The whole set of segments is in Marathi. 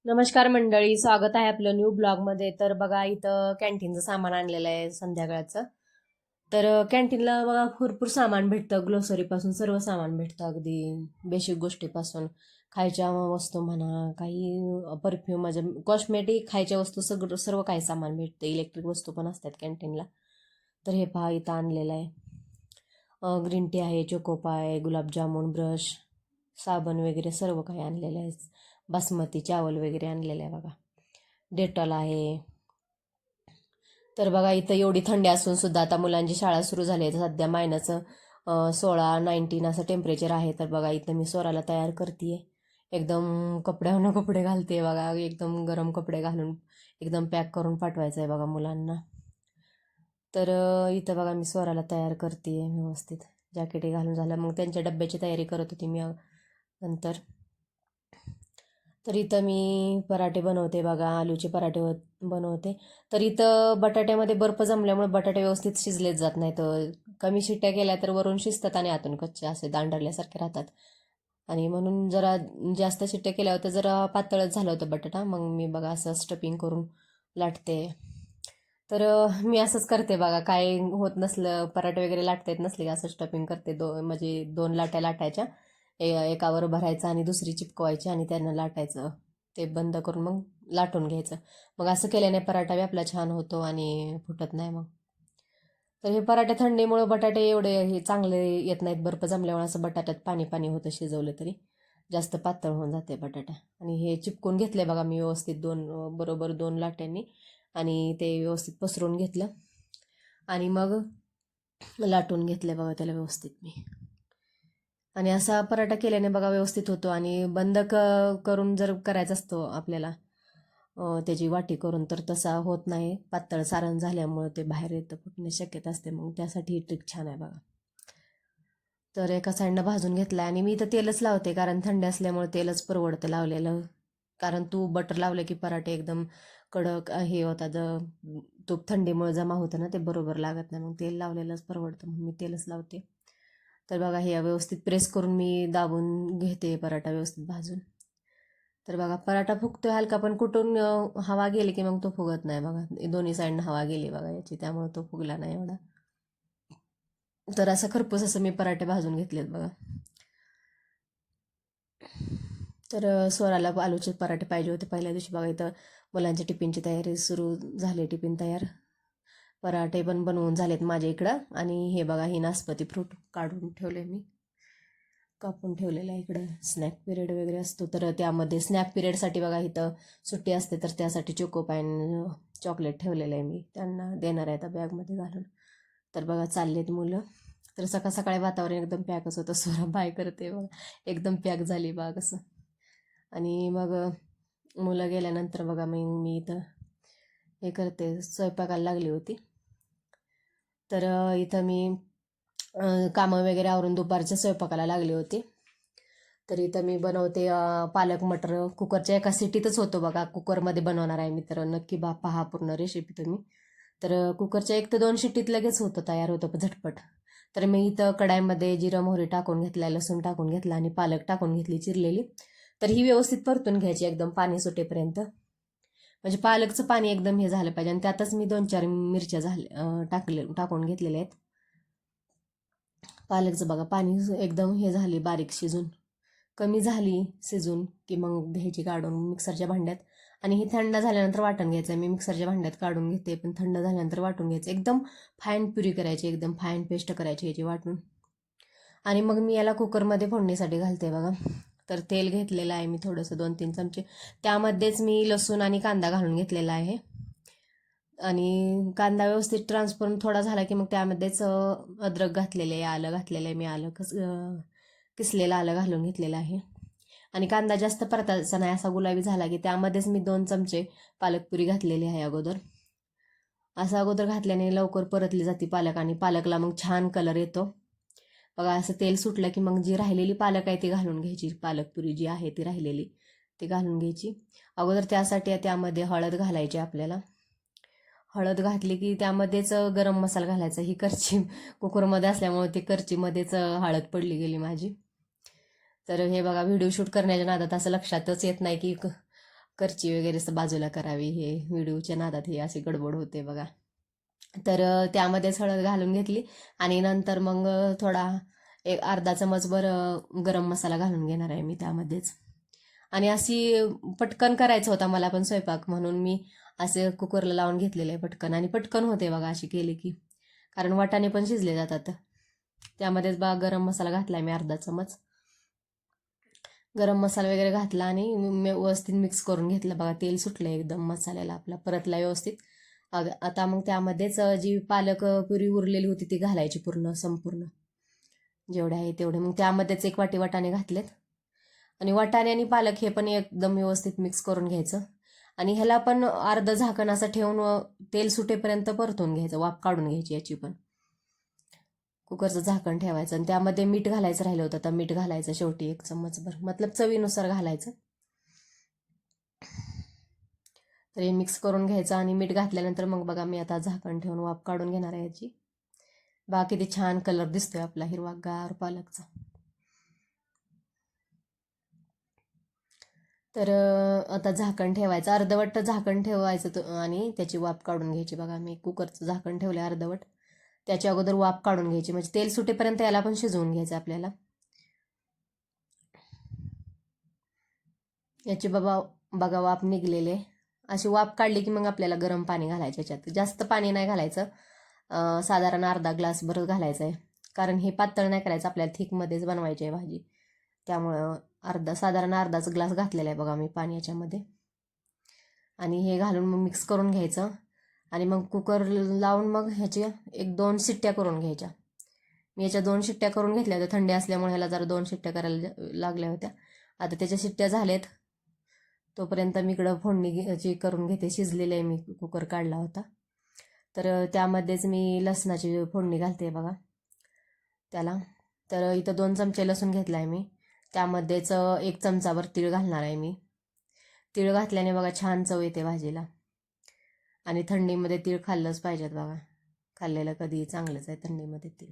नमस्कार मंडळी, स्वागत आहे आपलं न्यू ब्लॉगमध्ये. तर बघा, इथं कॅन्टीनचं सामान आणलेलं आहे संध्याकाळचं. तर कॅन्टीनला बघा भरपूर सामान भेटतं, ग्लोसरीपासून सर्व सामान भेटतं, अगदी बेसिक गोष्टीपासून खायच्या वस्तू म्हणा, काही परफ्यूम म्हणजे कॉस्मेटिक, खायच्या वस्तू, सगळं सर्व काही सामान भेटतं. इलेक्ट्रिक वस्तू पण असतात कॅन्टीनला. तर हे पहा, इथं आणलेलं आहे. ग्रीन टी आहे, चोकोपाय, गुलाबजामुन, ब्रश, साबण वगैरे सर्व काही आणलेलं आहे. बासमती चावल वगैरे आणलेलं आहे बघा. डेटॉल आहे. तर बघा, इथं एवढी थंडी असून सुद्धा आता मुलांची शाळा सुरू झाली आहे. सध्या -16-19 असं टेम्परेचर आहे. तर बघा, इथं मी स्वराला तयार करते. एकदम कपड्यावरनं कपडे घालते बघा, एकदम गरम कपडे घालून एकदम पॅक करून पाठवायचं आहे बघा मुलांना. तर इथं बघा, मी स्वराला तयार करते व्यवस्थित. जॅकेट घालून झालं, मग त्यांच्या डब्याची तयारी करत होती मी नंतर. तर इथं मी पराठे बनवते बघा, आलूचे पराठे बनवते. तर इथं बटाट्यामध्ये बर्फ जमल्यामुळे बटाटे व्यवस्थित शिजलेच जात नाहीत. कमी शिट्ट्या केल्या तर वरून शिजतात आणि आतून कच्चे असे दांडरल्यासारखे राहतात. आणि म्हणून जरा जास्त शिट्ट्या केल्या होत्या, जरा पातळच झालं होतं बटाटा. मग मी बघा असं स्टफिंग करून लाटते. तर मी असंच करते बघा, काय होत नसलं, पराठे वगैरे लाटता येत नसले की असं स्टफिंग करते. म्हणजे 2 लाट्या लाटायच्या, एकावर भरायचं आणि दुसरी चिपकवायची आणि त्यांना लाटायचं. ते बंद करून मग लाटून घ्यायचं. मग असं केल्याने पराठा बी आपला छान होतो आणि फुटत नाही मग. तर हे पराठे थंडीमुळे बटाटे एवढे हे चांगले येत नाहीत. बर्फ जमल्यामुळे असं बटाट्यात पाणी पाणी होतं, शिजवलं तरी जास्त पातळ होऊन जाते बटाटा. आणि हे चिपकून घेतले बघा मी व्यवस्थित, बरोबर 2 लाट्यांनी. आणि ते व्यवस्थित पसरून घेतलं आणि मग लाटून घेतले बघा त्याला व्यवस्थित मी. आणि असा पराठा केल्याने बघा व्यवस्थित होतो. आणि बंद करून जर करायचा असतो आपल्याला त्याची वाटी करून, तर तसा होत नाही. पातळ सारण झाल्यामुळे ते बाहेर येतं, फुटण्याची शक्यता असते. मग त्यासाठी ही ट्रिक छान आहे बघा. तर एका साईडनं भाजून घेतला आणि मी इथं तेलच लावते, कारण थंडी असल्यामुळे तेलच परवडतं लावलेलं. कारण तूप बटर लावलं की पराठे एकदम कडक हे होतात. तूप थंडीमुळे जमा होतं ना, ते बरोबर लागत नाही. मग तेल लावलेलंच परवडतं म्हणून मी तेलच लावते. तर बघा, हे व्यवस्थित प्रेस करून मी दाबून घेते पराठा व्यवस्थित भाजून. तर बघा, पराठा फुगतोय हलका, पण कुठून हवा गेली की मग तो फुगत नाही बघा. दोन्ही साईडनं हवा गेली बघा याची, त्यामुळे तो फुगला नाही एवढा. तर असं खरपूस असं मी पराठे भाजून घेतलेत बघा. तर स्वराला आलूचे पराठे पाहिजे होते पहिल्या दिवशी बघा. इथं मुलांच्या टिफिनची तयारी सुरू झाली, टिफिन तयार. पराठे पण बनवून झालेत माझ्या इकडं. आणि हे बघा, ही नासपती फ्रूट काढून ठेवले मी, कापून ठेवलेलं आहे इकडं. स्नॅक पिरियड वगैरे असतो, तर त्यामध्ये स्नॅक पिरियडसाठी बघा इथं सुट्टी असते, तर त्यासाठी चोकोपाईन चॉकलेट ठेवलेलं आहे मी. त्यांना देणार आहे आता बॅगमध्ये घालून. तर बघा, चाललेत मुलं. तर सकाळ सकाळी वातावरण एकदम पॅकच होतं. स्वरा बाय करते बघा, एकदम पॅक झाली बाग असं. आणि मग मुलं गेल्यानंतर बघा मी इथं हे करते, स्वयंपाकाला लागली होती. तर इथं मी कामं वगैरे आवरून दुपारच्या स्वयंपाकाला लागले होते. तर इथं मी बनवते पालक मटर. कुकरच्या एका सिटीतच होतो बघा, कुकरमध्ये बनवणार आहे मी. तर नक्की पहा पूर्ण रेसिपी तुम्ही. तर कुकरच्या 1 ते 2 शिट्टीत लगेच होतं, तयार होतं झटपट. तर मी इथं कढाईमध्ये जिरं मोहरी टाकून घेतला, लसूण टाकून घेतला आणि पालक टाकून घेतली चिरलेली. तर ही व्यवस्थित परतून घ्यायची एकदम पाणी सुटेपर्यंत. म्हणजे पालकचं पाणी एकदम हे झालं पाहिजे. आणि त्यातच मी 2-4 मिरच्या टाकून घेतलेल्या आहेत. पालकचं बघा पाणी एकदम हे झाले, बारीक शिजून कमी झाली शिजून की मग घ्यायची काढून मिक्सरच्या भांड्यात. आणि ही थंड झाल्यानंतर वाटून घ्यायचं. मी मिक्सरच्या भांड्यात काढून घेते, पण थंड झाल्यानंतर वाटून घ्यायचं. एकदम फाईन प्युरी करायची, एकदम फाईन पेस्ट करायची याची वाटून. आणि मग मी याला कुकरमध्ये फोडणीसाठी घालते बघा. तर तेल घेतलेलं आहे मी थोडंसं, 2-3 चमचे. त्यामध्येच मी लसूण आणि कांदा घालून घेतलेला आहे. आणि कांदा व्यवस्थित ट्रान्सफर थोडा झाला की मग त्यामध्येच अद्रक घातलेले आहे, आलं घातलेलं आहे मी. किसलेलं आलं घालून घेतलेलं आहे. आणि कांदा जास्त परतायचा नाही, असा गुलाबी झाला की त्यामध्येच मी 2 चमचे पालक पुरी घातलेली आहे अगोदर. असं अगोदर घातल्याने लवकर परतली जाते पालक, आणि पालकला मग छान कलर येतो बघा. असं तेल सुटलं की मग जी राहिलेली पालक आहे ती घालून घ्यायची. पालक पुरी जी आहे ती राहिलेली ती घालून घ्यायची अगोदर. त्यासाठी त्यामध्ये हळद घालायची आपल्याला. हळद घातली की त्यामध्येच गरम मसाला घालायचा. ही करची कुकरमध्ये असल्यामुळे ती करचीमध्येच हळद पडली गेली माझी. तर हे बघा, व्हिडिओ शूट करण्याच्या नादात असं लक्षातच येत नाही की करची वगैरे बाजूला करावी, हे व्हिडिओच्या नादात हे अशी गडबड होते बघा. तर त्यामध्येच हळद घालून घेतली आणि नंतर मग थोडा एक अर्धा चमचभर गरम मसाला घालून घेणार आहे मी त्यामध्येच. आणि अशी पटकन करायचं होता मला पण स्वयंपाक, म्हणून मी असे कुकरला लावून घेतलेलं आहे पटकन. आणि पटकन होते बघा अशी केली की, कारण वाटाणे पण शिजले जातात. त्यामध्येच बघा गरम मसाला घातला आहे मी अर्धा चमच. गरम मसाला वगैरे घातला आणि व्यवस्थित मिक्स करून घेतलं बघा. तेल सुटलं एकदम मसाल्याला आपला, परतला व्यवस्थित. आता मग त्यामध्येच जी पालक पुरी उरलेली होती ती घालायची पूर्ण संपूर्ण, जेवढे आहे तेवढे. मग त्यामध्येच 1 वाटी वाटाणे घातलेत. आणि वाटाणे आणि पालक हे पण एकदम व्यवस्थित मिक्स करून घ्यायचं. आणि ह्याला पण अर्ध झाकण असं ठेवून तेल सुटेपर्यंत परतून घ्यायचं, वाफ काढून घ्यायची याची पण. कुकरचं झाकण ठेवायचं आणि त्यामध्ये मीठ घालायचं राहिलं होतं, तर मीठ घालायचं शेवटी 1 चम्मचभर, मतलब चवीनुसार घालायचं. तर हे मिक्स करून घ्यायचं आणि मीठ घातल्यानंतर मग बघा मी आता झाकण ठेवून वाफ काढून घेणार आहे याची. बघा किती छान कलर दिसतोय आपला हिरवागार पालकचा. तर आता झाकण ठेवायचं, अर्धवट झाकण ठेवायचं आणि त्याची वाफ काढून घ्यायची. बघा मी कुकरचं झाकण ठेवलं अर्धवट, त्याच्या अगोदर वाफ काढून घ्यायची, म्हणजे तेल सुटेपर्यंत याला पण शिजवून घ्यायचं आपल्याला. याची बघा वाफ निघलेले. अशी वाफ काढली की मग आपल्याला गरम पाणी घालायचं याच्यात. जास्त पाणी नाही घालायचं, साधारण अर्धा ग्लास भर घालायचं आहे, कारण हे पातळ नाही करायचं आपल्याला, थिकमध्येच बनवायची आहे भाजी. त्यामुळं साधारण अर्धाच ग्लास घातलेला आहे बघा मी पाणी याच्यामध्ये. आणि हे घालून मग मिक्स करून घ्यायचं. आणि मग कुकर लावून मग ह्याची 1-2 शिट्ट्या करून घ्यायच्या. मी याच्या 2 शिट्ट्या करून घेतल्या होत्या, थंडी असल्यामुळे ह्याला जरा 2 शिट्ट्या करायला लागल्या होत्या. आता त्याच्या शिट्ट्या झाल्यात, तोपर्यंत मी इकडं फोडणी करून घेते. शिजलेले आहे, मी कुकर काढला होता. तर त्यामध्येच मी लसणाची फोडणी घालते बघा त्याला. तर इथं 2 चमचे लसूण घेतला आहे मी, त्यामध्येच 1 चमचाभर तीळ घालणार आहे मी. तीळ घातल्याने बघा छान चव येते भाजीला. आणि थंडीमध्ये तीळ खाल्लंच पाहिजेत बघा, खाल्लेलं कधीही चांगलंच आहे थंडीमध्ये तीळ.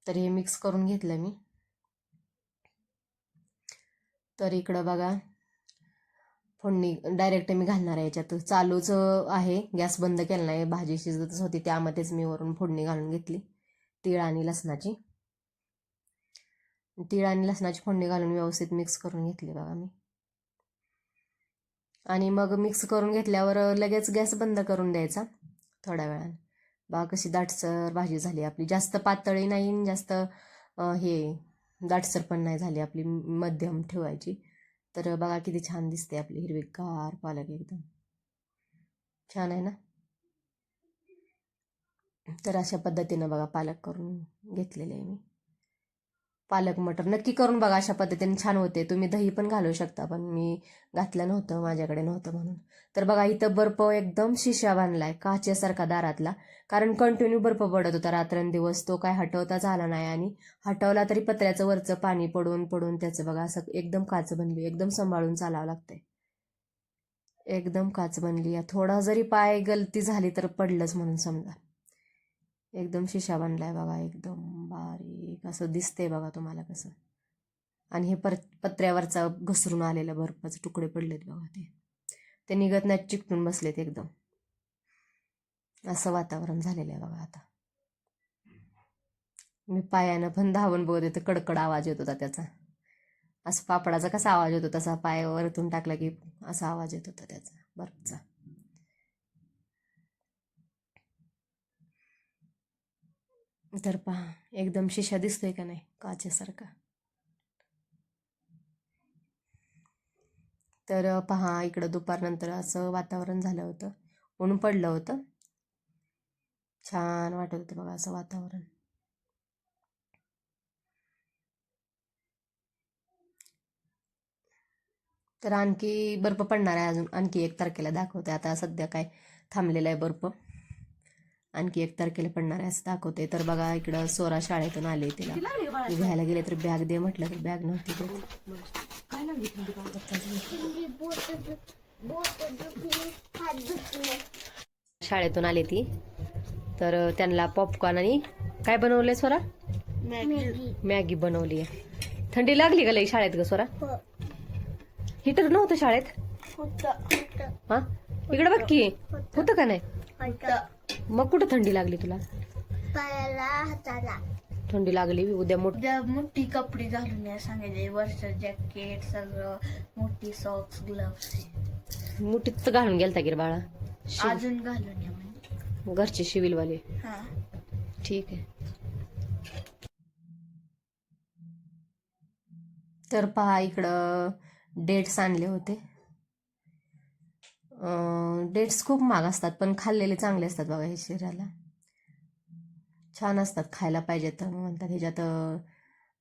तर हे मिक्स करून घेतलं मी. तर इकडं बघा फोडणी डायरेक्ट मी घालणार आहे याच्यात, चालूच आहे, गॅस बंद केला नाही, भाजी शिजतच होती त्यामध्येच मी वरून फोडणी घालून घेतली तीळ आणि लसणाची. तीळ आणि लसणाची फोडणी घालून व्यवस्थित मिक्स करून घेतली बघा मी. आणि मग मिक्स करून घेतल्यावर लगेच गॅस बंद करून द्यायचा थोड्या वेळाने. बघा कशी दाटसर भाजी झाली आपली, जास्त पातळी नाही, जास्त हे दाटसर पण नाही झाली आपली, मध्यम ठेवायची. तर बघा किती छान दिसते आपली हिरवीगार पालक, एकदम छान आहे ना. तर अशा पद्धतीनं बघा पालक करून घेतलेले आहे मी. पालक मटर नक्की करून बघा, अशा पद्धतीने छान होते. तुम्ही दही पण घालू शकता, पण मी घातलं नव्हतं, माझ्याकडे नव्हतं म्हणून. तर बघा इथं बर्फ एकदम शिशा बांधलाय काचेसारखा दारातला, कारण कंटिन्यू बर्फ पडत होता रात्रंदिवस, तो काय हटवताच आला नाही. आणि हटवला तरी पत्र्याचं वरचं पाणी पडून पडून त्याचं बघा असं एकदम काच बनली. एकदम सांभाळून चालावं लागतंय, एकदम काच बनली. थोडा जरी पाय गलती झाली तर पडलंच म्हणून समजा. एकदम शिशा बनलाय बघा, एकदम बारीक असं दिसतंय बघा तुम्हाला कसं. आणि हे पत्र्यावरचा घसरून आलेलं बर्फाचे तुकडे पडलेत बघा, ते निघत नाहीत, चिकटून बसलेत एकदम. असं वातावरण झालेलं आहे बघा आता. मी पायानं पण धावून बघत होते, कडकड आवाज येत होता त्याचा. असं पापडाचा कसा आवाज येतो तसा पाय वरतून टाकला की असा आवाज येत होता त्याचा बर्फचा. तर पहा एकदम शिशा दिसतोय का नाही, काचेसारखा. तर पहा इकडं दुपारनंतर असं वातावरण झालं होतं, ऊन पडलं होतं, छान वाटत होतं बघा असं वातावरण. तर आणखी बर्फ पडणार आहे अजून, आणखी 1 तारखेला दाखवते. आता सध्या काय थांबलेला आहे बर्फ, आणखी 1 तारखेला पडणार आहे असं दाखवते. तर बघा इकडं सोरा शाळेतून आले, तिला मी घ्यायला गेले तर बॅग दे म्हटलं तर बॅग नव्हती देत. शाळेतून आले ती, तर त्यांना पॉपकॉर्न आणि काय बनवलंय सोरा, मॅगी बनवली आहे. थंडी लागली का लई शाळेत ग सोरा? हिटर नव्हतं शाळेत? हा इकडे बघ की, होतं का नाही? मग कुठं थंडी लागली तुला? थंडी लागली उद्या मोठी कपडे घालून या सांगितले, वरचं जॅकेट सगळं, मोठी सॉक्स ग्लव्स मुठीत घालून गेलता की रे बाळा? अजून घालून या म्हणजे. घरचे सिव्हिलवाले. हा ठीक आहे. तर पहा इकडं डेट्स आणले होते. डेट्स खूप महाग असतात पण खाल्लेले चांगले असतात बघा, हे शरीराला छान असतात, खायला पाहिजे. तर म्हणतात ह्याच्यात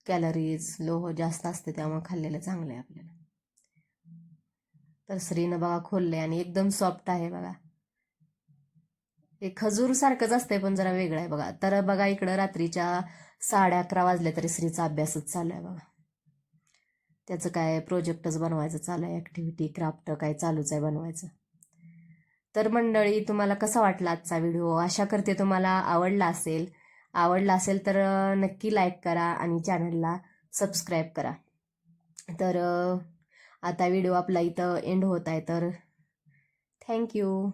कॅलरीज लोह जास्त असते, त्यामुळे खाल्लेलं चांगलं आहे आपल्याला. तर श्रीनं बघा खोललंय आणि एकदम सॉफ्ट आहे बघा. हे खजूर सारखंच असतंय पण जरा वेगळं आहे बघा. तर बघा इकडं रात्रीच्या 11:30 वाजले तरी श्रीचा अभ्यासच चालू आहे बघा. त्याचं काय प्रोजेक्टच बनवायचं चालू आहे, ॲक्टिव्हिटी क्राफ्ट काय चालूच आहे बनवायचं. तर मंडळी, तुम्हाला कसा वाटला आजचा व्हिडिओ? आशा करते तुम्हाला आवडला असेल तर नक्की लाईक करा आणि चॅनलला सबस्क्राईब करा. तर आता व्हिडिओ आपला इथं एंड होत आहे, तर थँक्यू.